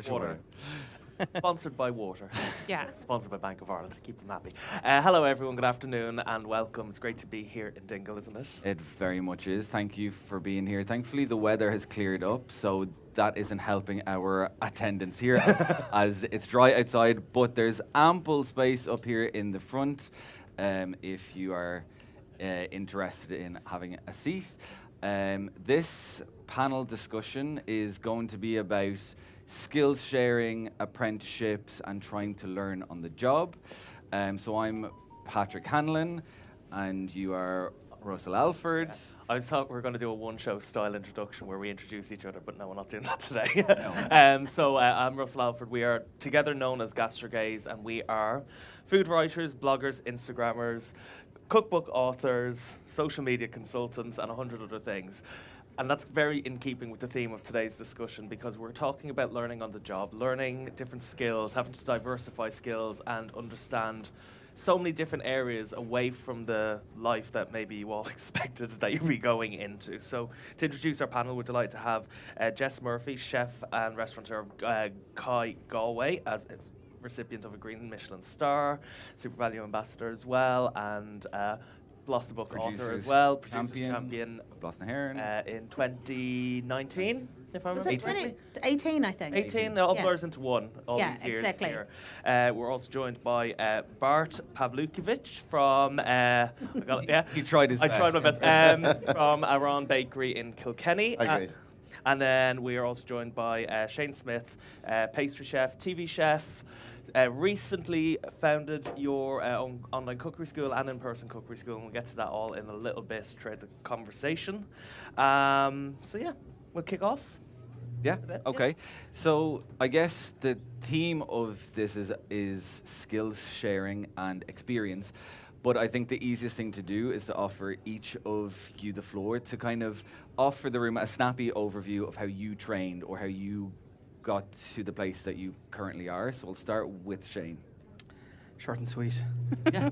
Water. Sponsored by water. Yeah. Sponsored by Bank of Ireland. Keep them happy. Hello, everyone. Good afternoon and welcome. It's great to be here in Dingle, isn't it? It very much is. Thank you for being here. Thankfully, the weather has cleared up, so that isn't helping our attendance here as it's dry outside, but there's ample space up here in the front if you are interested in having a seat. This panel discussion is going to be about skills sharing, apprenticeships, and trying to learn on the job. So I'm Patrick Hanlon, and you are Russell Alford. Yeah. I thought we were going to do a one-show style introduction where we introduce each other, but no, we're not doing that today. So I'm Russell Alford. We are together known as GastroGays, and we are food writers, bloggers, Instagrammers, cookbook authors, social media consultants, and 100 other things. And that's very in keeping with the theme of today's discussion, because we're talking about learning on the job, learning different skills, having to diversify skills and understand so many different areas away from the life that maybe you all expected that you'd be going into. So to introduce our panel, we're delighted to have Jess Murphy, chef and restaurateur of Galway, as a recipient of a Green Michelin star, Super Value Ambassador as well, and Lost the Book author as well, producers champion Blosna Heron. in 2019, if I Was remember. it 18, I think. 18, all blurs into one all Yeah, these years exactly. here. We're also joined by Bart Pavlukovic from, He tried his I best. tried my best, from Aran Bakery in Kilkenny. Okay. And then we are also joined by Shane Smith, pastry chef, TV chef, recently founded your own online cookery school and in-person cookery school, and we'll get to that all in a little bit throughout the conversation. So yeah, we'll kick off. Yeah. Okay. So I guess the theme of this is skills sharing and experience. But I think the easiest thing to do is to offer each of you the floor to kind of offer the room a snappy overview of how you trained or how you got to the place that you currently are. So we'll start with Shane. Short and sweet. Yeah.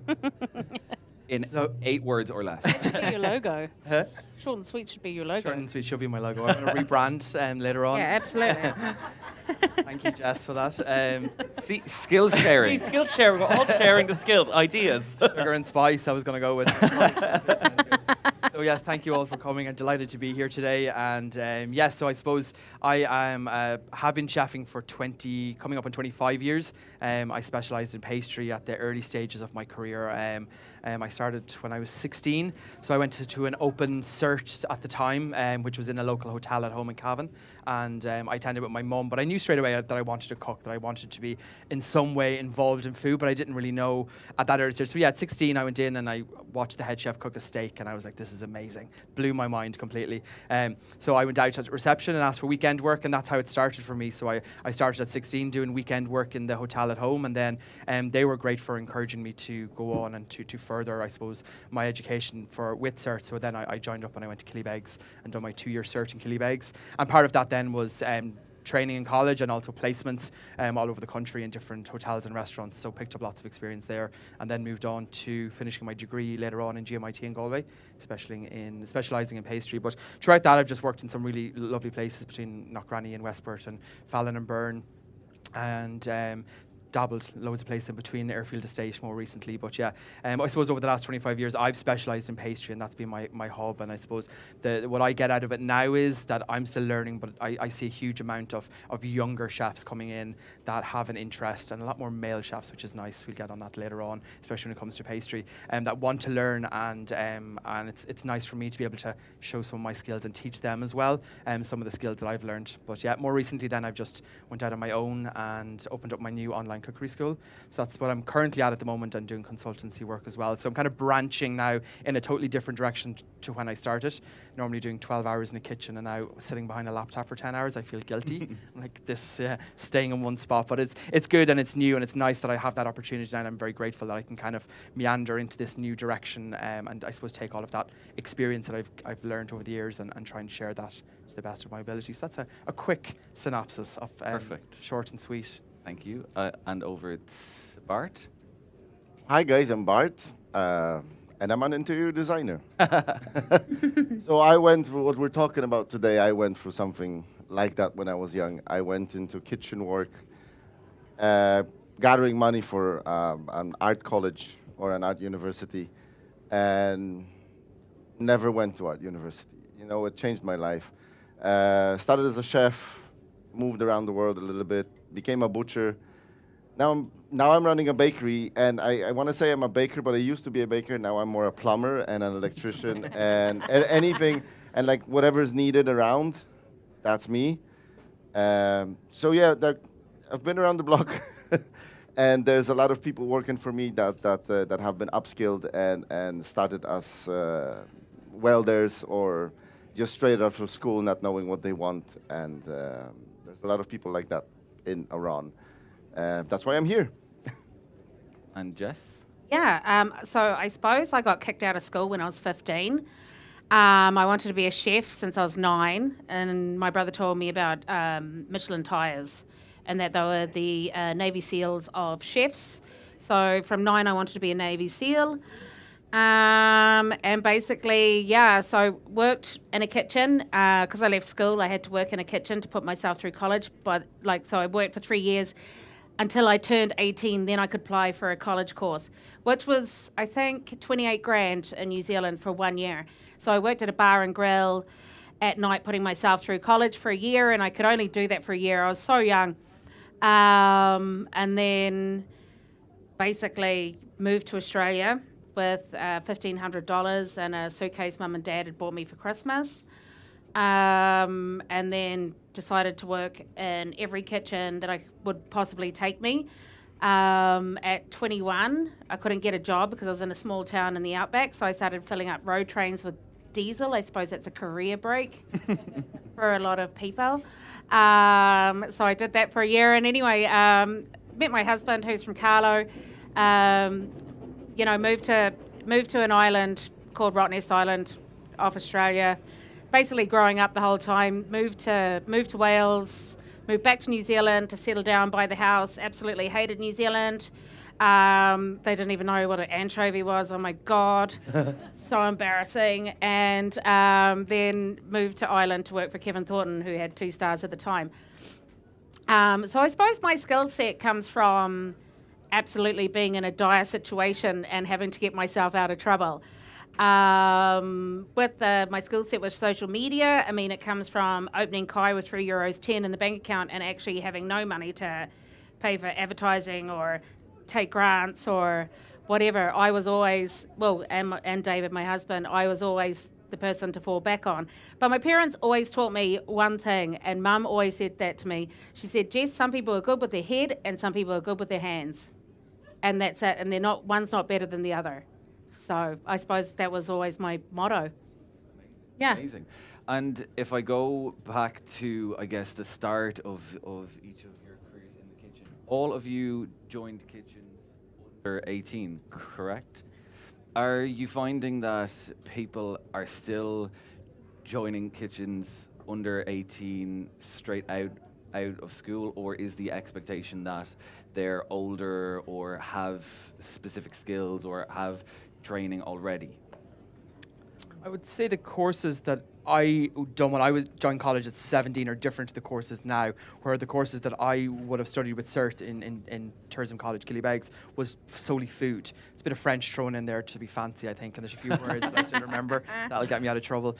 In 8 words or less. Should be your logo. Huh? Short and sweet should be your logo. Short and sweet should be my logo. I'm going to rebrand later on. Yeah, absolutely. Thank you, Jess, for that. See, skills sharing. Skills sharing, we're all sharing the skills, ideas. Sugar and spice, I was going to go with. So yes, thank you all for coming. I'm delighted to be here today. And yes, so I suppose I have been chefing for coming up on 25 years. I specialised in pastry at the early stages of my career. I started when I was 16, so I went to an open search at the time, which was in a local hotel at home in Cavan, and I attended with my mum. But I knew straight away that I wanted to cook, that I wanted to be in some way involved in food, but I didn't really know at that early stage. So yeah, at 16, I went in and I watched the head chef cook a steak, and I was like, this is amazing. Blew my mind completely. So I went out at reception and asked for weekend work, and that's how it started for me. So I started at 16 doing weekend work in the hotel at home, and then they were great for encouraging me to go on and to further, I suppose, my education with cert. So then I joined up and I went to Killybegs and done my 2-year cert in Killybegs. And part of that then was training in college and also placements all over the country in different hotels and restaurants. So picked up lots of experience there, and then moved on to finishing my degree later on in GMIT in Galway, specialising in pastry. But throughout that, I've just worked in some really lovely places between Knockranny and Westport and Fallon and Byrne, and dabbled loads of places in between, Airfield Estate more recently. But yeah, I suppose over the last 25 years I've specialised in pastry, and that's been my hub. And I suppose what I get out of it now is that I'm still learning, but I see a huge amount of younger chefs coming in that have an interest, and a lot more male chefs, which is nice. We'll get on that later on, especially when it comes to pastry, that want to learn, and it's nice for me to be able to show some of my skills and teach them as well, some of the skills that I've learned. But yeah, more recently then I've just went out on my own and opened up my new online cookery school. So that's what I'm currently at the moment, and doing consultancy work as well. So I'm kind of branching now in a totally different direction to when I started. Normally doing 12 hours in a kitchen, and now sitting behind a laptop for 10 hours. I feel guilty, like this staying in one spot. But it's good and it's new, and it's nice that I have that opportunity now, and I'm very grateful that I can kind of meander into this new direction, and I suppose take all of that experience that I've learned over the years and try and share that to the best of my ability. So that's a quick synopsis of Perfect. Short and sweet. Thank you. And over to Bart. Hi guys, I'm Bart, and I'm an interior designer. So I went through what we're talking about today. I went through something like that when I was young. I went into kitchen work, gathering money for an art college or an art university, and never went to art university. You know, it changed my life. Started as a chef, moved around the world a little bit, became a butcher. Now I'm running a bakery, and I want to say I'm a baker, but I used to be a baker. Now I'm more a plumber and an electrician and anything, and like whatever is needed around, that's me. So yeah, I've been around the block, and there's a lot of people working for me that have been upskilled and started as welders or just straight out of school, not knowing what they want. And there's a lot of people like that in Iran. That's why I'm here. And Jess? Yeah, so I suppose I got kicked out of school when I was 15. I wanted to be a chef since I was 9, and my brother told me about Michelin tires and that they were the Navy SEALs of chefs. So from 9, I wanted to be a Navy SEAL. And basically, yeah, so I worked in a kitchen because I left school. I had to work in a kitchen to put myself through college. But so I worked for 3 years until I turned 18. Then I could apply for a college course, which was, I think, 28 grand in New Zealand for 1 year. So I worked at a bar and grill at night, putting myself through college for a year, and I could only do that for a year. I was so young. And then basically moved to Australia with $1,500 and a suitcase Mum and Dad had bought me for Christmas. And then decided to work in every kitchen that I would possibly take me. At 21, I couldn't get a job because I was in a small town in the outback, so I started filling up road trains with diesel. I suppose that's a career break for a lot of people. So I did that for a year, and anyway, met my husband, who's from Carlo. Moved to an island called Rottnest Island off Australia. Basically growing up the whole time, moved to Wales, moved back to New Zealand to settle down, buy the house. Absolutely hated New Zealand. They didn't even know what an anchovy was. Oh my God, so embarrassing. And then moved to Ireland to work for Kevin Thornton, who had 2 stars at the time. So I suppose my skill set comes from absolutely being in a dire situation and having to get myself out of trouble. With my skill set with social media, I mean, it comes from opening Kai with €3.10 in the bank account and actually having no money to pay for advertising or take grants or whatever. I was always, and David, my husband, I was always the person to fall back on. But my parents always taught me one thing, and Mum always said that to me. She said, Jess, some people are good with their head and some people are good with their hands. And that's it. And one's not better than the other. So I suppose that was always my motto. Yeah. Amazing. And if I go back to, I guess, the start of each of your careers in the kitchen, all of you joined kitchens under 18, correct? Are you finding that people are still joining kitchens under 18 straight out of school, or is the expectation that they're older or have specific skills or have training already? I would say the courses that I done when I joined college at 17 are different to the courses now, where the courses that I would have studied with cert in Tourism College, Killybegs, was solely food. It's a bit of French thrown in there to be fancy, I think, and there's a few words that I still remember. That'll get me out of trouble,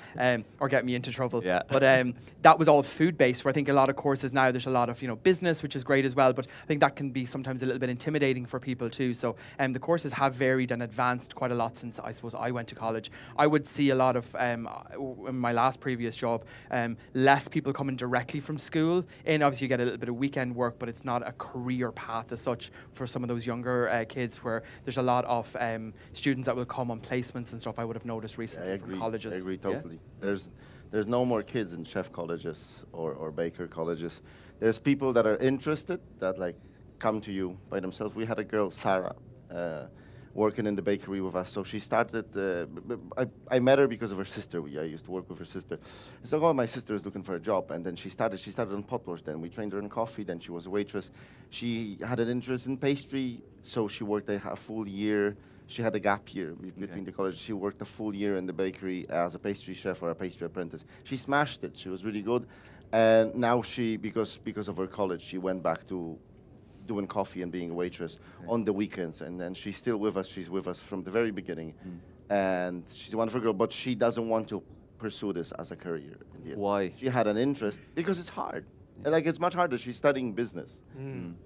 or get me into trouble. Yeah. But that was all food-based, where I think a lot of courses now, there's a lot of business, which is great as well, but I think that can be sometimes a little bit intimidating for people too. So the courses have varied and advanced quite a lot since, I suppose, I went to college. I would see a lot of, in my last previous job, less people coming directly from school. And obviously you get a little bit of weekend work, but it's not a career path as such for some of those younger kids, where there's a lot of students that will come on placements and stuff. I would have noticed recently from colleges. I agree totally. Yeah. There's no more kids in chef colleges or baker colleges. There's people that are interested that come to you by themselves. We had a girl, Sarah, working in the bakery with us. So she started, I met her because of her sister. I used to work with her sister. So my sister is looking for a job. And then she started on potwash. Then we trained her in coffee. Then she was a waitress. She had an interest in pastry. So she worked a full year. She had a gap year between the college. She worked a full year in the bakery as a pastry chef or a pastry apprentice. She smashed it. She was really good. And now because of her college, she went back to doing coffee and being a waitress on the weekends. And then she's still with us. She's with us from the very beginning. And she's a wonderful girl, but she doesn't want to pursue this as a career. In the end. Why? She had an interest because it's hard. Like, it's much harder. She's studying business,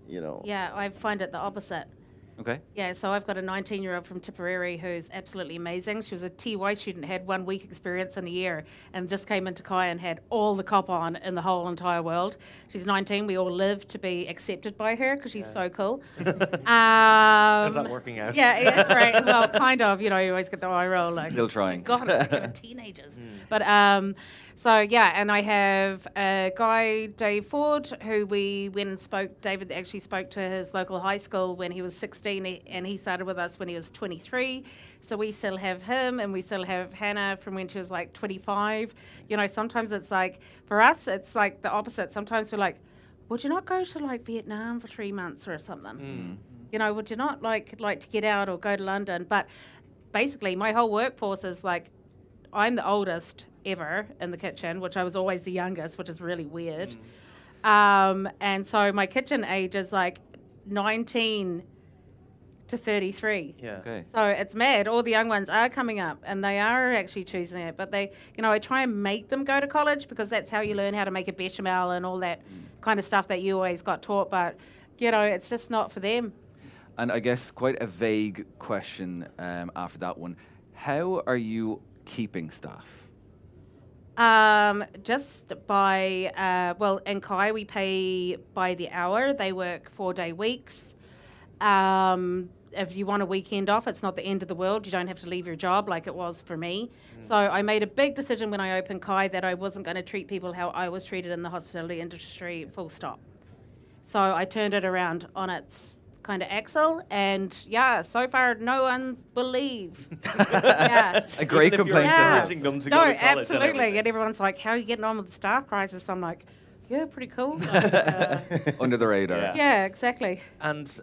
you know. Yeah, I find it the opposite. Okay. Yeah, so I've got a 19-year-old from Tipperary who's absolutely amazing. She was a TY student, had 1 week experience in a year, and just came into Kai and had all the cop on in the whole entire world. She's 19. We all live to be accepted by her because she's so cool. How's that working out? Yeah, great. Well, kind of. You know, you always get the eye roll. Like, Still trying. God, it's like teenagers. But so yeah, and I have a guy, Dave Ford, who we went and spoke. David actually spoke to his local high school when he was 16, and he started with us when he was 23. So we still have him, and we still have Hannah from when she was like 25. You know, sometimes it's like, for us, it's like the opposite. Sometimes we're like, would you not go to like Vietnam for 3 months or something? You know, would you not like to get out or go to London? But basically, my whole workforce is like, I'm the oldest ever in the kitchen, which I was always the youngest, which is really weird. And so my kitchen age is like 19 to 33. Yeah. Okay. So it's mad. All the young ones are coming up and they are actually choosing it. But they, you know, I try and make them go to college because that's how you learn how to make a bechamel and all that kind of stuff that you always got taught. But, you know, it's just not for them. And I guess quite a vague question after that one. How are you keeping staff? Just by, well, in Kai we pay by the hour. They work 4-day weeks. If you want a weekend off, it's not the end of the world. You don't have to leave your job like it was for me. So I made a big decision when I opened Kai that I wasn't going to treat people how I was treated in the hospitality industry, full stop. So I turned it around on its kind of axle, and yeah, so far no one will leave. Yeah. A great Even if you're complaint. encouraging them to go to college. Absolutely. And everyone's like, how are you getting on with the staff crisis? I'm like, yeah, pretty cool. Under the radar. Yeah. Yeah, exactly. And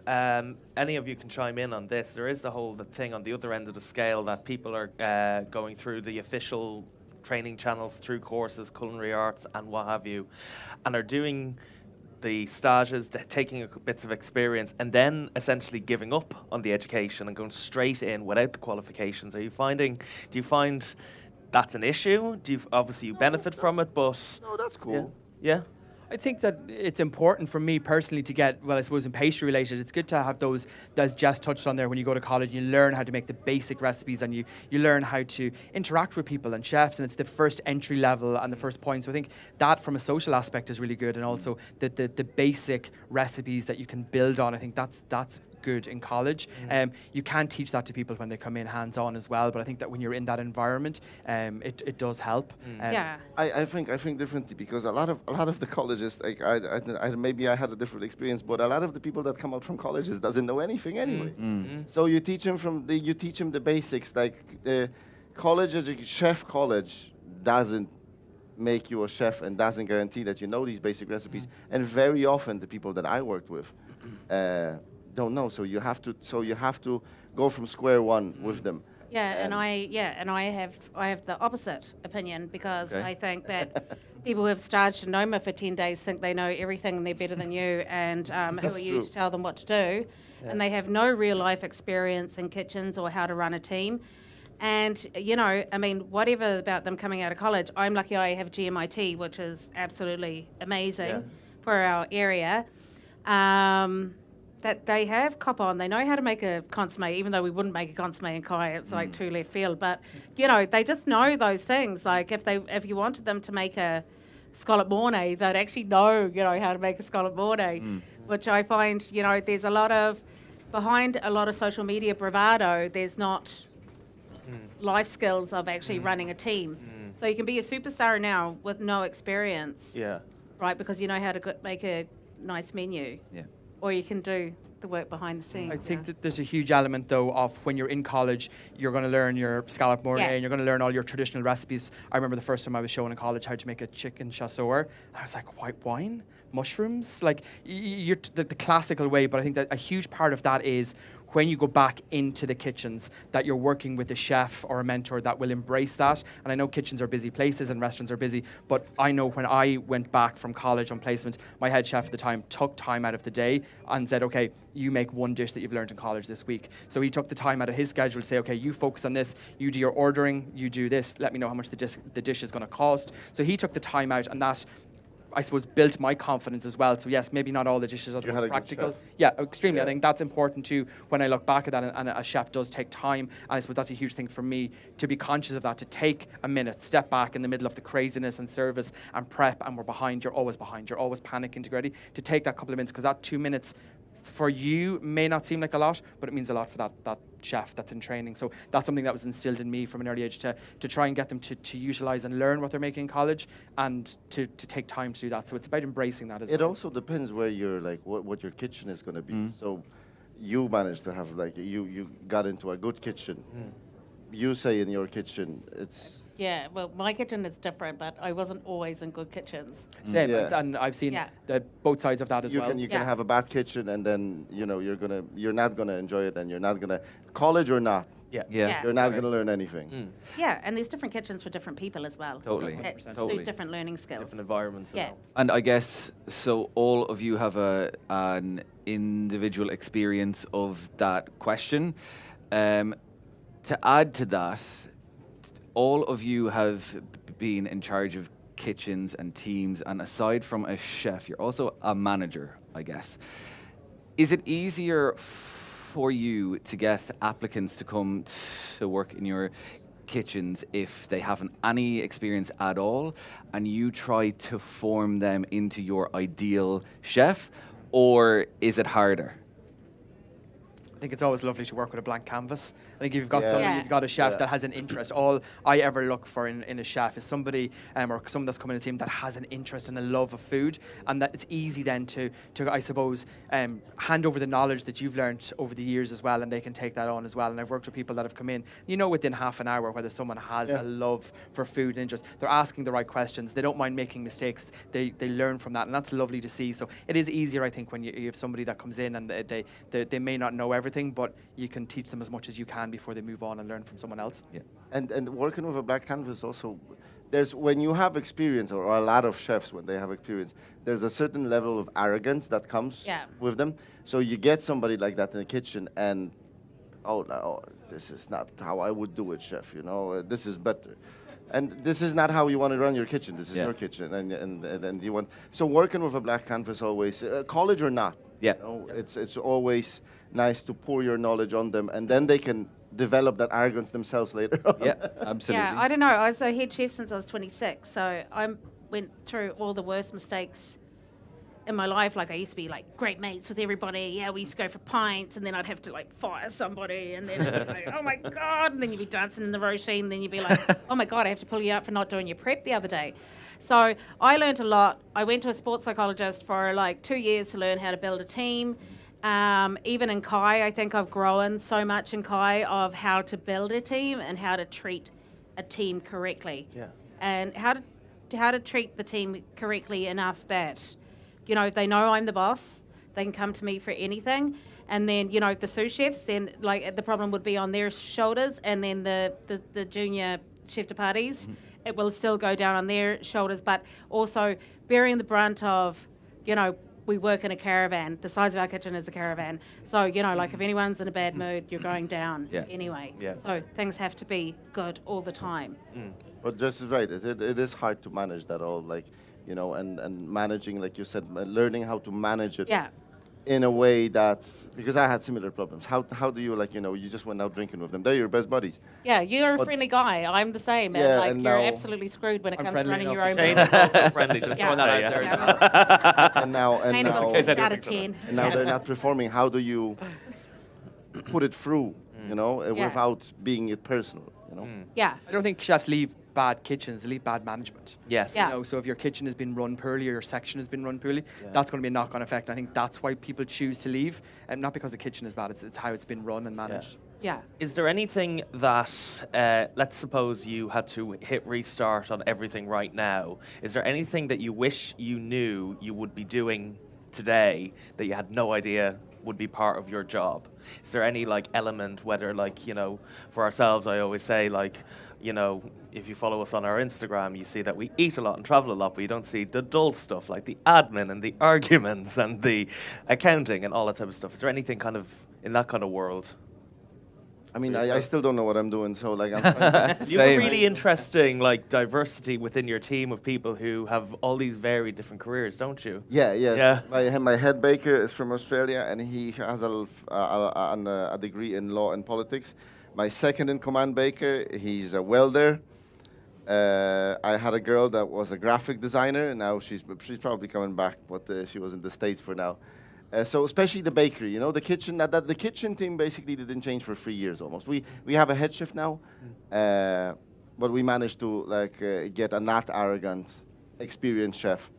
any of you can chime in on this. There is the whole thing on the other end of the scale that people are going through the official training channels, through courses, culinary arts and what have you, and are doing the stages, taking bits of experience, and then essentially giving up on the education and going straight in without the qualifications. Do you find that's an issue? Obviously you benefit from it, but No, that's cool. yeah. I think that it's important for me personally to get, well, I suppose in pastry related, it's good to have those, as Jess touched on there, when you go to college, you learn how to make the basic recipes and you learn how to interact with people and chefs, and it's the first entry level and the first point. So I think that from a social aspect is really good, and also the basic recipes that you can build on, I think that's good in college. You can teach that to people when they come in hands-on as well, but I think that when you're in that environment, it does help. Yeah. I think differently, because a lot of the colleges, like I maybe I had a different experience, but a lot of the people that come out from colleges doesn't know anything anyway. So you teach them the basics. Like the chef college doesn't make you a chef and doesn't guarantee that you know these basic recipes. And very often the people that I worked with don't know. So you have to go from square one with them. Yeah, and I have the opposite opinion, because Okay. I think that people who have started to know me for 10 days think they know everything and they're better than you, and who are you true. to tell them what to do? And they have no real life experience in kitchens or how to run a team. And, you know, I mean, whatever about them coming out of college, I'm lucky I have GMIT, which is absolutely amazing for our area. That they have cop on, they know how to make a consomme, even though we wouldn't make a consomme in Kai, it's like too left field. But, you know, they just know those things. Like if you wanted them to make a scallop mornay, they'd actually know, you know, how to make a scallop mornay, which I find, you know, there's behind a lot of social media bravado, there's not life skills of actually running a team. So you can be a superstar now with no experience, Yeah. right? Because you know how to make a nice menu. Yeah. Or you can do the work behind the scenes. I think that there's a huge element, though, of when you're in college, you're going to learn your scallop mornay and you're going to learn all your traditional recipes. I remember the first time I was shown in college how to make a chicken chasseur. I was like, white wine? Mushrooms? Like, you're the classical way, but I think that a huge part of that is when you go back into the kitchens, that you're working with a chef or a mentor that will embrace that. And I know kitchens are busy places and restaurants are busy, but I know when I went back from college on placement, my head chef at the time took time out of the day and said, okay, you make one dish that you've learned in college this week. So he took the time out of his schedule to say, okay, you focus on this, you do your ordering, you do this, let me know how much the dish is going to cost. So he took the time out, and that, I suppose, built my confidence as well. So yes, maybe not all the dishes are the most practical. Yeah, extremely. I think that's important too when I look back at that, and a chef does take time. And I suppose that's a huge thing for me, to be conscious of that, to take a minute, step back in the middle of the craziness and service and prep, and we're behind, you're always behind, you're always panicking to get ready, to take that couple of minutes, because that 2 minutes for you may not seem like a lot, but it means a lot for that chef that's in training. So that's something that was instilled in me from an early age, to try and get them to utilize and learn what they're making in college, and to take time to do that. So it's about embracing that as well. It also depends where you're, like, what your kitchen is going to be. So you managed to have, like, you got into a good kitchen. You say in your kitchen, it's... Yeah, well, my kitchen is different, but I wasn't always in good kitchens. Same, Yeah. and I've seen Yeah. both sides of that as well. You can Yeah. have a bad kitchen, and then you're not gonna enjoy it, and you're not gonna, college or not, Yeah. Yeah. you're not gonna learn anything. Yeah, and there's different kitchens for different people as well. Totally. That 100%. Totally. suit different learning skills. Different environments. and Yeah. all. And I guess, so all of you have an individual experience of that question. To add to that, all of you have been in charge of kitchens and teams, and aside from a chef, you're also a manager, I guess. Is it easier for you to get applicants to come to work in your kitchens if they haven't any experience at all, and you try to form them into your ideal chef, or is it harder? I think it's always lovely to work with a blank canvas. I think if you've got Yeah. somebody, Yeah. you've got a chef Yeah. that has an interest. All I ever look for in a chef is somebody, or someone that's coming in a team that has an interest and a love of food, and that it's easy then to I suppose, hand over the knowledge that you've learned over the years as well, and they can take that on as well. And I've worked with people that have come in, within half an hour, whether someone has a love for food and interest. They're asking the right questions. They don't mind making mistakes. They learn from that, and that's lovely to see. So it is easier, I think, when you have somebody that comes in and they may not know everything, but you can teach them as much as you can before they move on and learn from someone else. Yeah. And working with a black canvas also, when you have experience, or a lot of chefs when they have experience, there's a certain level of arrogance that comes with them. So you get somebody like that in the kitchen, and oh, this is not how I would do it, chef. This is better. And this is not how you want to run your kitchen. This is your kitchen, and you want. So working with a black canvas always, college or not. Yeah. It's always nice to pour your knowledge on them, and then they can develop that arrogance themselves later on. Yeah, absolutely. Yeah, I don't know. I was a head chef since I was 26, so I went through all the worst mistakes in my life. Like, I used to be like great mates with everybody. Yeah, we used to go for pints, and then I'd have to like fire somebody, and then it'd be like, oh my God, and then you'd be dancing in the routine, and then you'd be like, oh my God, I have to pull you out for not doing your prep the other day. So I learned a lot. I went to a sports psychologist for like 2 years to learn how to build a team. Even in Kai, I think I've grown so much in Kai of how to build a team and how to treat a team correctly. Yeah. And how to treat the team correctly enough that, they know I'm the boss. They can come to me for anything. And then, the sous chefs, then like the problem would be on their shoulders, and then the junior chef de parties, it will still go down on their shoulders, but also bearing the brunt of, we work in a caravan. The size of our kitchen is a caravan. So, like if anyone's in a bad mood, you're going down anyway. Yeah. So things have to be good all the time. But Jess is right. It is hard to manage that all, like, and managing, like you said, learning how to manage it. Yeah. In a way that's, because I had similar problems. How do you, like, you just went out drinking with them. They're your best buddies. Yeah, you're a But- friendly guy. I'm the same. Yeah, and and you're now- absolutely screwed when it I'm comes to friendly running your own enough. Shane business. is also friendly, just Yeah. throwing that Yeah. out there. Yeah. And now, Shane is a Is 6 that out of everything? 10. and now they're not performing. How do you put it through, Yeah. without being it personal, Yeah. I don't think chefs leave bad kitchens, they leave bad management. Yes. Yeah. So if your kitchen has been run poorly or your section has been run poorly, that's going to be a knock-on effect. I think that's why people choose to leave, and not because the kitchen is bad, it's how it's been run and managed. Yeah. Is there anything that, let's suppose you had to hit restart on everything right now, is there anything that you wish you knew you would be doing today that you had no idea would be part of your job? Is there any like element, whether like, you know, for ourselves, I always say like, you know, if you follow us on our Instagram, you see that we eat a lot and travel a lot, but you don't see the dull stuff like the admin and the arguments and the accounting and all that type of stuff. Is there anything kind of in that kind of world? I mean, I still don't know what I'm doing, so like I'm trying to You have a really interesting like diversity within your team of people who have all these very different careers, don't you? Yeah. My head baker is from Australia, and he has a degree in law and politics. My second in command baker, he's a welder. I had a girl that was a graphic designer, and now she's probably coming back, but she was in the States for now. So especially the bakery, you know, the kitchen. The kitchen team basically didn't change for 3 years almost. We have a head chef now, but we managed to like get a not arrogant, experienced chef.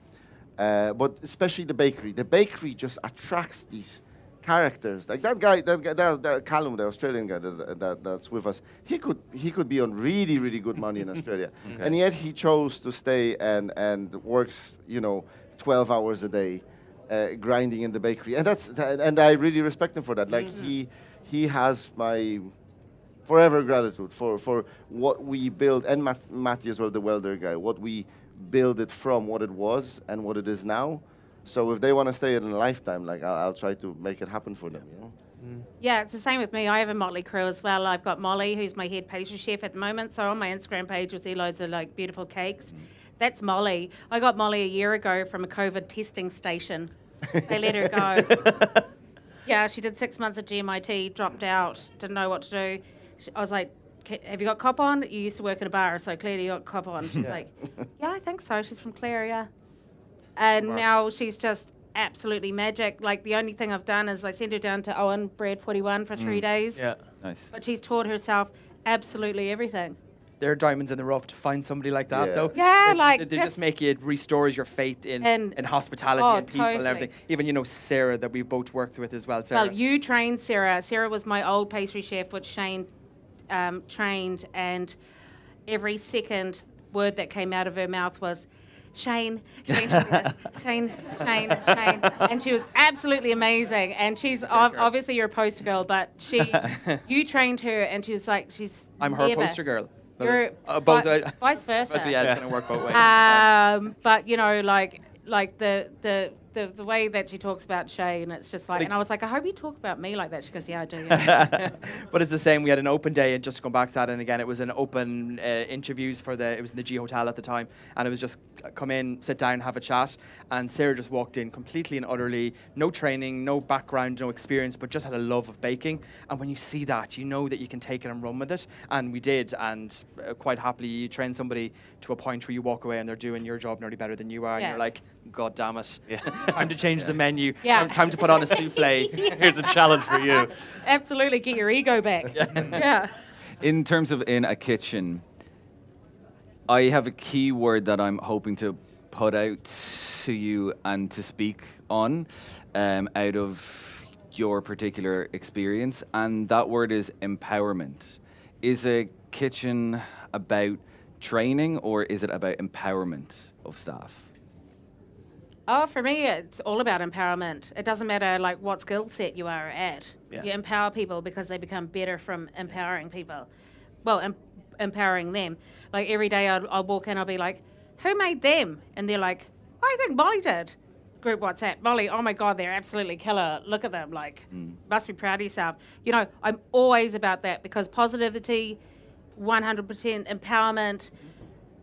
But especially the bakery. The bakery just attracts these characters. Like that Callum, the Australian guy that's with us. He could be on really, really good money in Australia, and yet he chose to stay and works, you know, 12 hours a day. Grinding in the bakery, and I really respect him for that. Like he has my forever gratitude for what we build, and Matty as well, the welder guy. What we build it from, what it was, and what it is now. So if they want to stay in a lifetime, like I'll try to make it happen for them. You know. Yeah, it's the same with me. I have a motley crew as well. I've got Molly, who's my head pastry chef at the moment. So on my Instagram page, you'll see loads of like beautiful cakes. That's Molly. I got Molly a year ago from a COVID testing station. They let her go. Yeah, she did 6 months at GMIT, dropped out, didn't know what to do. I was like, have you got cop on? You used to work at a bar, so clearly you got cop on. She's like, yeah, I think so. She's from Clare, yeah. And now she's just absolutely magic. Like, the only thing I've done is I sent her down to Owen, Bread 41 for 3 days. Yeah, Nice. But she's taught herself absolutely everything. There are diamonds in the rough to find somebody like that, though. Yeah, like they just make you, it restores your faith in hospitality and people and everything. Even, you know, Sarah that we both worked with as well. Sarah. Well, you trained Sarah. Sarah was my old pastry chef, which Shane trained, and every second word that came out of her mouth was, Shane, Shane, Shane, Shane, Shane. And she was absolutely amazing. And she's obviously you're a poster girl, but you trained her, and she was like, I'm her poster girl. You're vice versa. Yeah, it's going to work both ways. But you know, like the way that she talks about Shane, it's just like, and I was like, I hope you talk about me like that. She goes, yeah, I do. Yeah. But it's the same. We had an open day, and just to go back to that, and again, it was an open interviews it was in the G Hotel at the time, and it was just come in, sit down, have a chat, and Sarah just walked in completely and utterly, no training, no background, no experience, but just had a love of baking. And when you see that, you know that you can take it and run with it, and we did, and quite happily, you train somebody to a point where you walk away and they're doing your job nearly better than you are, and you're like, God damn it. Yeah. Time to change the menu. Yeah. Time to put on a souffle. Here's a challenge for you. Absolutely, get your ego back. Yeah. In terms of in a kitchen, I have a key word that I'm hoping to put out to you and to speak on out of your particular experience, and that word is empowerment. Is a kitchen about training, or is it about empowerment of staff? Oh, for me, it's all about empowerment. It doesn't matter like what skill set you are at. Yeah. You empower people because they become better from empowering people. Well, empowering them. Like every day I'll walk in, I'll be like, who made them? And they're like, I think Molly did. Group WhatsApp, Molly, oh my God, they're absolutely killer. Look at them, like, must be proud of yourself. You know, I'm always about that because positivity, 100% empowerment,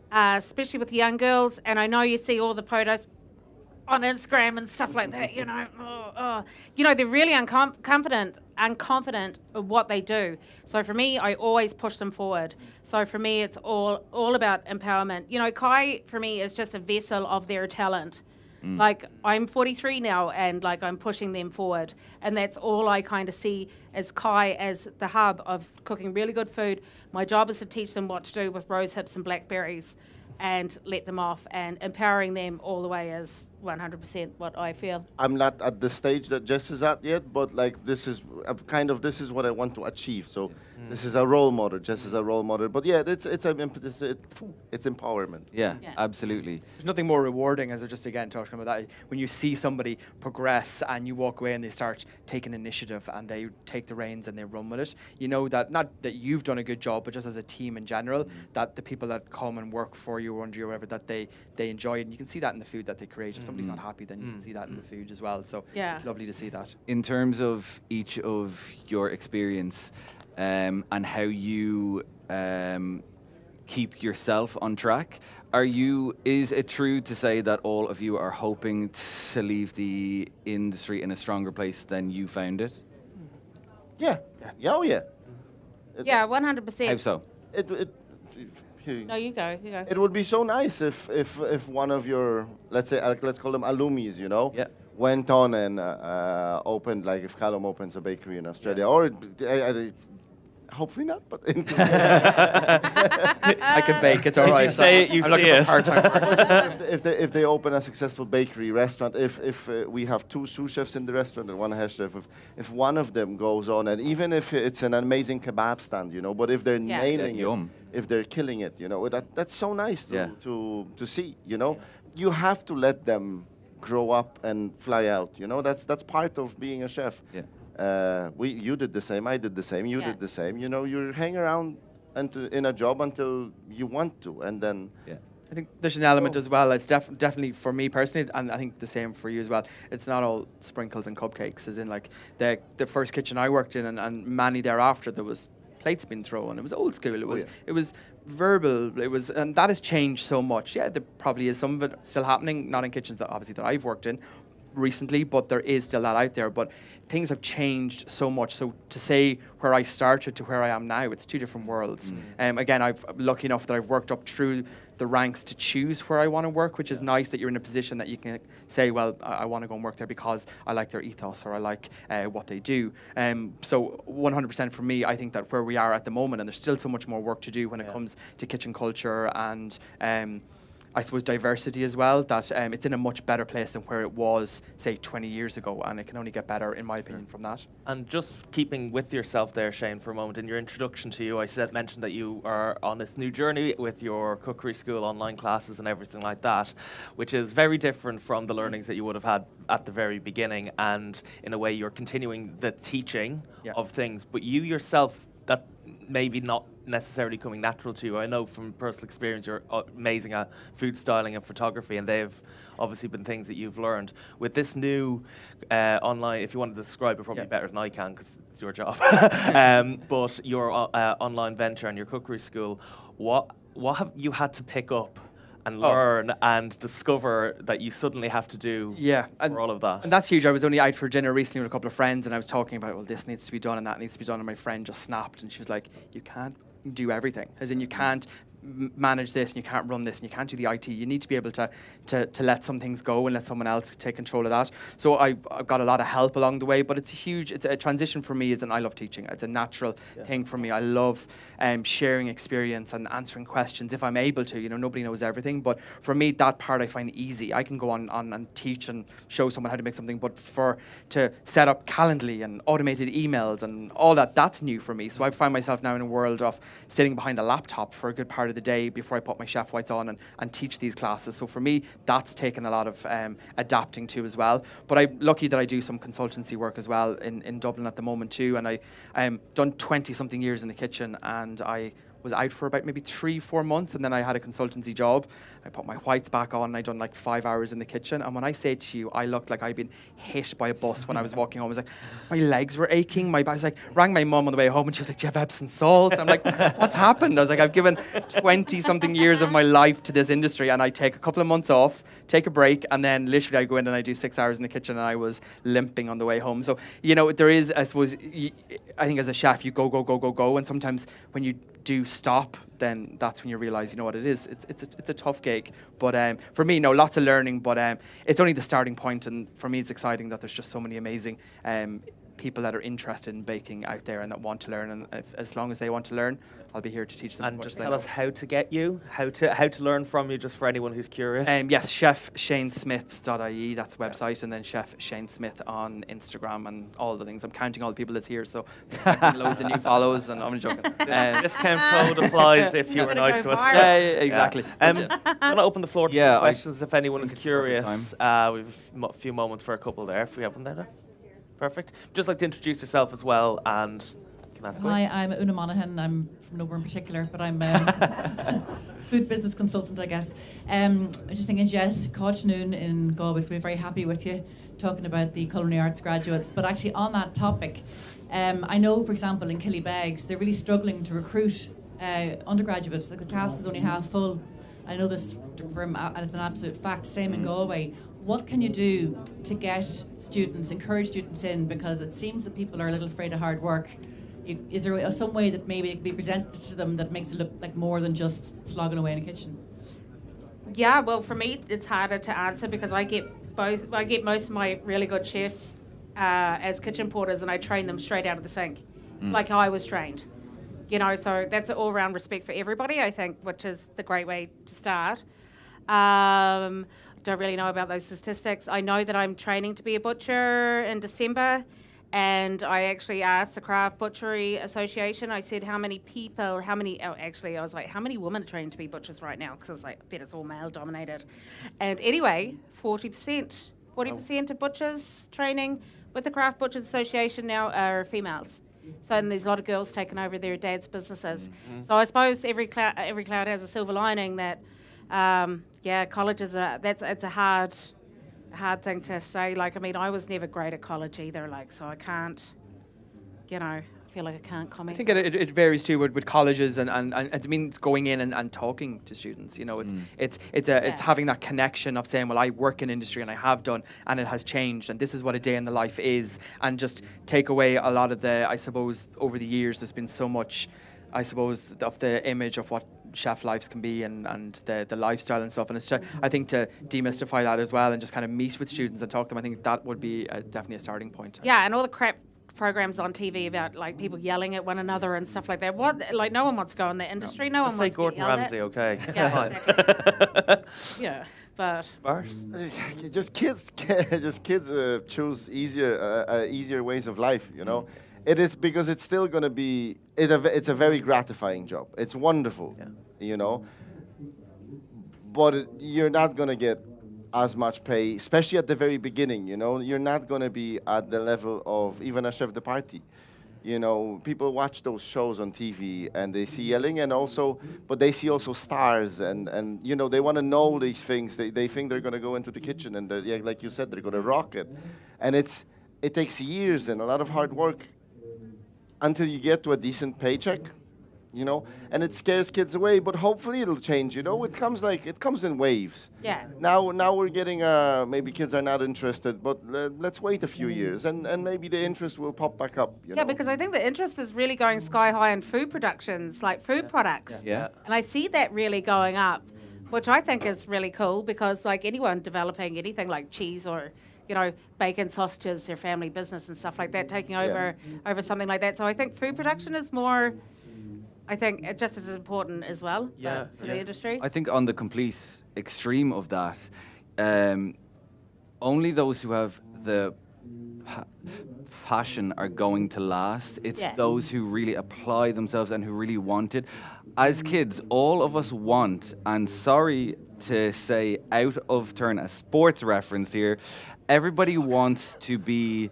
especially with young girls. And I know you see all the photos on Instagram and stuff like that, you know. You know, they're really unconfident of what they do. So for me, I always push them forward. So for me, it's all about empowerment. You know, Kai, for me, is just a vessel of their talent. Like, I'm 43 now, and, like, I'm pushing them forward. And that's all I kind of see as Kai as the hub of cooking really good food. My job is to teach them what to do with rose hips and blackberries and let them off, and empowering them all the way is 100% what I feel. I'm not at the stage that Jess is at yet, but like this is this is what I want to achieve. So this is a role model. Jess is a role model. But yeah, it's empowerment. Yeah, Yeah. absolutely. There's nothing more rewarding, as we're just again talking about that, when you see somebody progress and you walk away and they start taking initiative and they take the reins and they run with it. You know that not that you've done a good job, but just as a team in general, that the people that come and work for you or under you or whatever, that they enjoy it. And you can see that in the food that they create. If somebody's not happy, then you can see that in the food as well. So Yeah. it's lovely to see that. In terms of each of your experience and how you keep yourself on track, is it true to say that all of you are hoping to leave the industry in a stronger place than you found it? Yeah. Oh yeah. Yeah, How 100%. so? No, you go. It would be so nice if one of your, let's call them alumni, Yeah. went on and opened, like if Callum opens a bakery in Australia, or hopefully not, but I can bake. It's all right. you say it, you I'm looking see for it. part-time work. if they open a successful bakery restaurant, if we have 2 sous chefs in the restaurant and 1 head chef, if one of them goes on, and even if it's an amazing kebab stand, but if they're Yeah. nailing Yum. it, if they're killing it, that's so nice Yeah. to see. You have to let them grow up and fly out. That's part of being a chef. Yeah. You did the same. I did the same. You Yeah. did the same. You hang around in a job until you want to, and then. Yeah. I think there's an element as well. It's definitely for me personally, and I think the same for you as well. It's not all sprinkles and cupcakes. As in, like the first kitchen I worked in, and many thereafter, there was plates being thrown. It was old school. It was verbal. And that has changed so much. Yeah, there probably is some of it still happening. Not in kitchens that I've worked in recently, but there is still that out there. But things have changed so much. So to say where I started to where I am now, it's 2 different worlds. Again, I'm lucky enough that I've worked up through the ranks to choose where I want to work, which is nice that you're in a position that you can say, well, I want to go and work there because I like their ethos or I like what they do. So 100% for me, I think that where we are at the moment, and there's still so much more work to do when it comes to kitchen culture and I suppose diversity as well, that it's in a much better place than where it was, say, 20 years ago, and it can only get better, in my opinion, from that. And just keeping with yourself there, Shane, for a moment, in your introduction to you, I mentioned that you are on this new journey with your cookery school, online classes and everything like that, which is very different from the learnings that you would have had at the very beginning, and in a way you're continuing the teaching of things, but you yourself, that maybe not necessarily coming natural to you. I know from personal experience you're amazing at food styling and photography, and they've obviously been things that you've learned. With this new online, if you want to describe it probably better than I can because it's your job, but your online venture and your cookery school, what have you had to pick up and learn and discover that you suddenly have to do for all of that? And that's huge. I was only out for dinner recently with a couple of friends and I was talking about, well, this needs to be done and that needs to be done, and my friend just snapped and she was like, you can't do everything. As in, you can't manage this and you can't run this and you can't do the IT. You need to be able to let some things go and let someone else take control of that. So I've got a lot of help along the way, but it's a transition for me, and I love teaching. It's a natural thing for me. I love sharing experience and answering questions if I'm able to. Nobody knows everything, but for me, that part I find easy. I can go on and teach and show someone how to make something, but to set up Calendly and automated emails and all that, that's new for me. So I find myself now in a world of sitting behind a laptop for a good part of the day before I put my chef whites on and teach these classes. So for me, that's taken a lot of adapting to as well. But I'm lucky that I do some consultancy work as well in Dublin at the moment too. And I done 20 something years in the kitchen, and I was out for about maybe 3-4 months, and then I had a consultancy job. I put my whites back on and I done like 5 hours in the kitchen. And when I say to you, I looked like I'd been hit by a bus when I was walking home. I was like, my legs were aching. I was like, rang my mum on the way home and she was like, do you have Epsom salts? I'm like, what's happened? I was like, I've given 20 something years of my life to this industry, and I take a couple of months off, take a break, and then literally I go in and I do 6 hours in the kitchen, and I was limping on the way home. So, there is, I suppose, I think as a chef, you go. And sometimes when you do stop, then that's when you realize, what it is. It's a tough gig. But for me, lots of learning, but it's only the starting point. And for me, it's exciting that there's just so many amazing people that are interested in baking out there and that want to learn. And as long as they want to learn, I'll be here to teach them. And just tell us how to get you, how to learn from you, just for anyone who's curious. Yes, chefshanesmith.ie, that's the website, and then Chef Shane Smith on Instagram and all the things. I'm counting all the people that's here, so expecting loads of new follows, and I'm joking. Discount code applies if you were nice to us. Yeah, exactly. I'm going to open the floor to some questions if anyone is it's curious. perfect We've a few moments for a couple there, if we have them there. Perfect. Just like to introduce yourself as well, and can ask away. Hi, I'm Una Monaghan. I'm from nowhere in particular, but I'm a food business consultant, I guess. I'm just thinking, Jess, Cáit Noon in Galway, so we're very happy with you talking about the culinary arts graduates. But actually, on that topic, I know, for example, in Killybegs, they're really struggling to recruit undergraduates. Like the class is only half full. I know this as an absolute fact. Same in Galway. What can you do to get students, encourage students in? Because it seems that people are a little afraid of hard work. Is there some way that maybe it can be presented to them that makes it look like more than just slogging away in a kitchen? Yeah, well, for me, it's harder to answer because I get most of my really good chefs as kitchen porters, and I train them straight out of the sink, like I was trained. You know, so that's an all-round respect for everybody, I think, which is the great way to start. Don't really know about those statistics. I know that I'm training to be a butcher in December, and I actually asked the Craft Butchery Association, I said, how many women are trained to be butchers right now? Because I was like, I bet it's all male dominated. And anyway, 40% of butchers training with the Craft Butchers Association now are females. So and there's a lot of girls taking over their dad's businesses. So I suppose every cloud has a silver lining that, colleges it's a hard thing to say. Like, I mean, I was never great at college either. Like, so I can't, I feel like I can't comment. I think it varies too with colleges and it means going in and talking to students. You know, it's having that connection of saying, well, I work in industry and I have done, and it has changed, and this is what a day in the life is, and just take away a lot of the, I suppose, over the years there's been so much, I suppose, of the image of what chef lives can be and the lifestyle and stuff, and it's just, I think, to demystify that as well and just kind of meet with students and talk to them. I think that would be definitely a starting point. Yeah, and all the crap programs on TV about like people yelling at one another and stuff like that. What, like, no one wants to go in the industry. No one wants to Gordon get yelled Ramsay, at. okay. Yeah, exactly. Yeah, but Bart? Just kids choose easier ways of life, you know. It is because it's still going to be, it's a very gratifying job. It's wonderful, you know. But you're not going to get as much pay, especially at the very beginning, you know. You're not going to be at the level of even a chef de partie. You know, people watch those shows on TV and they see yelling, and also, but they see also stars, and you know, they want to know these things. They think they're going to go into the kitchen and, like you said, they're going to rock it. And it takes years and a lot of hard work until you get to a decent paycheck, you know, and it scares kids away, but hopefully it'll change, you know. It comes in waves. yeah. Now we're getting, maybe kids are not interested, but let's wait a few years, and maybe the interest will pop back up, you know. Yeah, because I think the interest is really going sky high in food productions, like food products. Yeah. And I see that really going up, which I think is really cool, because like anyone developing anything like cheese or, you know, bacon, sausages, their family business and stuff like that, taking over something like that. So I think food production is more, I think, just as important as well for the industry. I think on the complete extreme of that, only those who have the passion are going to last. It's those who really apply themselves and who really want it. As kids, all of us want, and sorry to say out of turn a sports reference here, everybody wants to be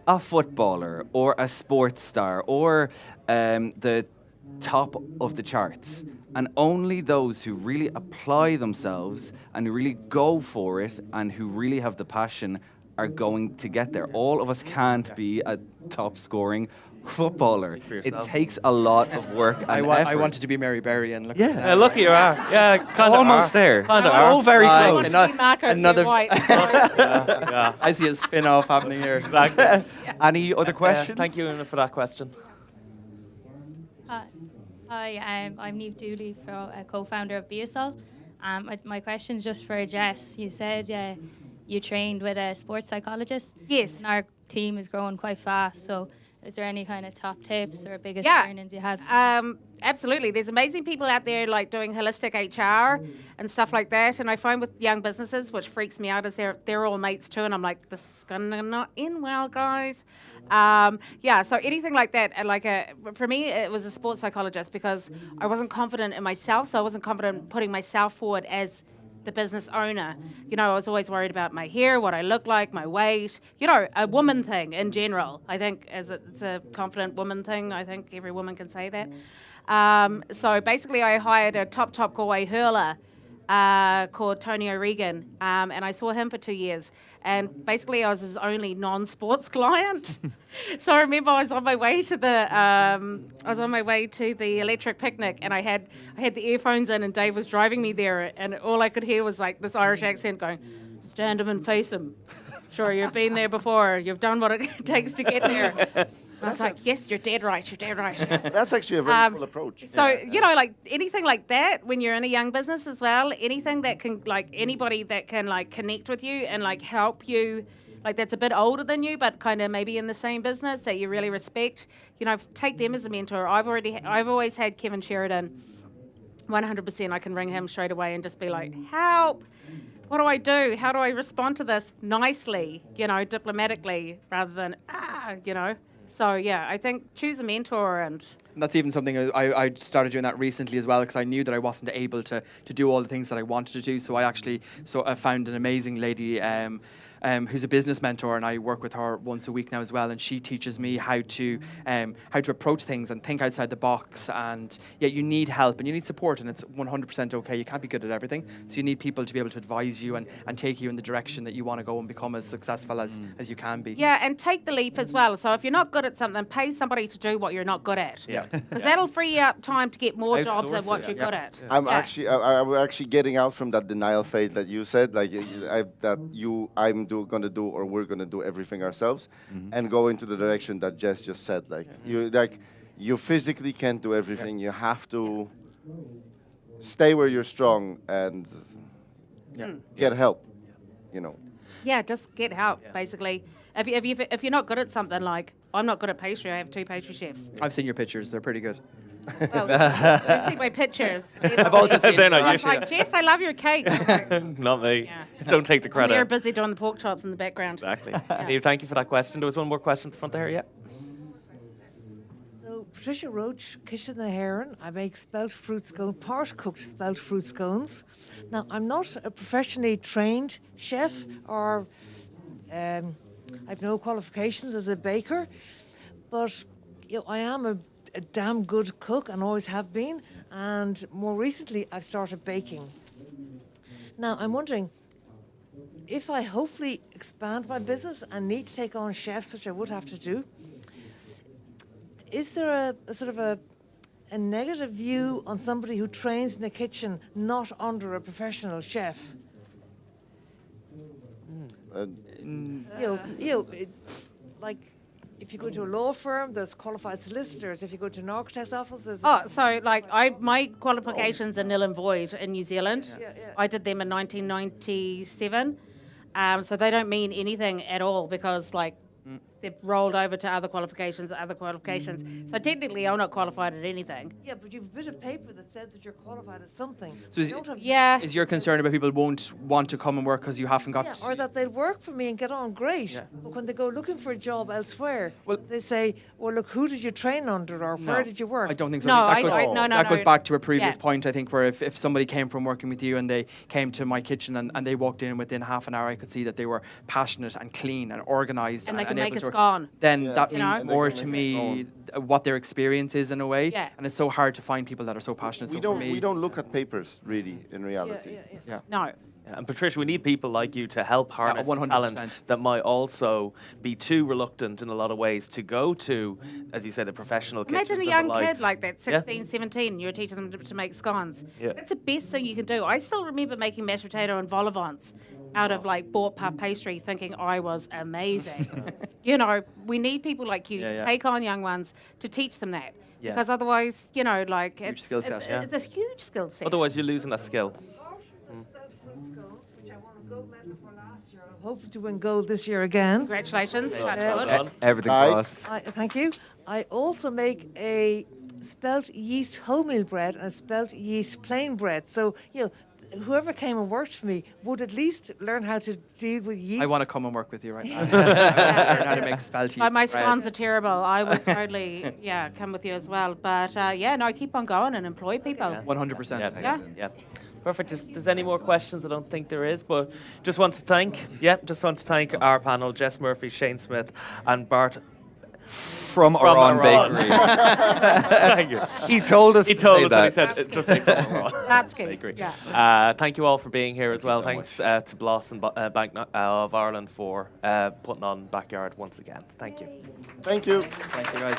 a footballer or a sports star or the top of the charts. And only those who really apply themselves and who really go for it and who really have the passion are going to get there. All of us can't be a top scoring footballer. It takes a lot of work and effort. I wanted to be Mary Berry, and look. Yeah, look, you are. Yeah, kind of almost there. Kind of Oh, very I close. want to see Marco another- be white. yeah. I see a spin-off happening here. Exactly. Any other questions? Thank you, Una, for that question. Hi, I'm Niamh Dooley, a co-founder of BSL. My question's just for Jess. You said you trained with a sports psychologist. Yes. In our team is growing quite fast. So is there any kind of top tips or biggest Yeah. learnings you had? Absolutely. There's amazing people out there like doing holistic HR and stuff like that. And I find with young businesses, which freaks me out, is they're all mates too. And I'm like, this is gonna not end well, guys. So anything like that. For me, it was a sports psychologist because I wasn't confident in myself. So I wasn't confident in putting myself forward as the business owner. I was always worried about my hair, what I look like, my weight, a woman thing in general. I think it's a confident woman thing. I think every woman can say that. So basically I hired a top Galway hurler called Tony O'Regan, and I saw him for 2 years. And basically I was his only non-sports client. So I remember I was on my way to the electric picnic, and I had the earphones in, and Dave was driving me there, and all I could hear was like this Irish accent going, "Stand him and face him. Sure, you've been there before. You've done what it takes to get there." I was like, yes, you're dead right. That's actually a very cool approach. So, like anything like that when you're in a young business as well, anything that can, like anybody that can like connect with you and like help you, like that's a bit older than you, but kind of maybe in the same business that you really respect, take them as a mentor. I've always had Kevin Sheridan, 100%. I can ring him straight away and just be like, help. What do I do? How do I respond to this nicely, diplomatically rather than, So, yeah, I think choose a mentor. And that's even something I started doing that recently as well, because I knew that I wasn't able to do all the things that I wanted to do. So I actually found an amazing lady who's a business mentor, and I work with her once a week now as well, and she teaches me how to approach things and think outside the box. And yeah, you need help and you need support, and it's 100% okay. You can't be good at everything, so you need people to be able to advise you and take you in the direction that you want to go and become as successful as you can be. Yeah, and take the leap as well. So if you're not good at something, pay somebody to do what you're not good at. Yeah, because that'll free you up time to get more jobs at what you're good at. I'm actually getting out from that denial phase that you said, like we're gonna do everything ourselves, and go into the direction that Jess just said. You physically can't do everything. You have to stay where you're strong and get help. Yeah, just get help. Basically, if you're not good at something, like I'm not good at pastry, I have 2 pastry chefs. I've seen your pictures; they're pretty good. Well, you've seen my pictures. I've also seen. They're not I was like, Jess, I love your cake. Not me. Yeah. Don't take the credit. You're busy doing the pork chops in the background. Exactly. Niamh, thank you for that question. There was one more question at the front there, yeah. So, Patricia Roach, Kitchen the Heron. I make spelt fruit scones, part cooked spelt fruit scones. Now, I'm not a professionally trained chef, or I've no qualifications as a baker, but I am a damn good cook and always have been, and more recently I've started baking. Now I'm wondering, if I hopefully expand my business and need to take on chefs, which I would have to do, is there a sort of a negative view on somebody who trains in the kitchen not under a professional chef? Like, if you go to a law firm, there's qualified solicitors. If you go to an architect's office, there's... my qualifications are nil and void in New Zealand. Yeah. I did them in 1997. So they don't mean anything at all, because they've rolled over to other qualifications. So technically, I'm not qualified at anything. Yeah, but you've a bit of paper that says that you're qualified at something. So is your concern about people won't want to come and work because you haven't got... Yeah, or that they'd work for me and get on great. Yeah. But when they go looking for a job elsewhere, they say, well, look, who did you train under, or where did you work? I don't think so. No, that goes back to a previous point, I think, where if somebody came from working with you and they came to my kitchen and they walked in within half an hour, I could see that they were passionate and clean and organised. And they could make able a scone. Then that means more to me what their experience is in a way. Yeah. And it's so hard to find people that are so passionate. We don't look at papers, really, in reality. Yeah. No. And Patricia, we need people like you to help harness 100%. talent that might also be too reluctant in a lot of ways to go to, as you said, the professional kitchens. Imagine a and the young likes. kid like that, 16, 17, you're teaching them to make scones. Yeah. That's the best thing you can do. I still remember making mashed potato and vol au vents out of bought puff pastry, thinking I was amazing. We need people like you to take on young ones to teach them that. Yeah. Because otherwise, huge it's skill set, it's a huge skill set. Otherwise, you're losing that skill. Which I won a gold medal for last year. hoping to win gold this year again. Congratulations. Touch Well wood. done. Everything Aye. crossed. Thank you. I also make a spelt yeast wholemeal bread and a spelt yeast plain bread. So, whoever came and worked for me would at least learn how to deal with yeast. I want to come and work with you right now. Learn how to make spelt yeast My bread. scones are terrible. I would totally, come with you as well. But keep on going and employ people. 100%. Yeah. Perfect. If there's any more questions, I don't think there is, but just want to thank our panel, Jess Murphy, Shane Smith, and Bart From Oran Oran. Bakery. Thank you. He told us He to told say us, that. and he said, just say from Oran. That's good. Bakery. Yeah. Thank you all for being here as well. so Thanks to Bloss and Bank of Ireland for putting on Backyard once again. Thank you. Thank you. Thank you, guys.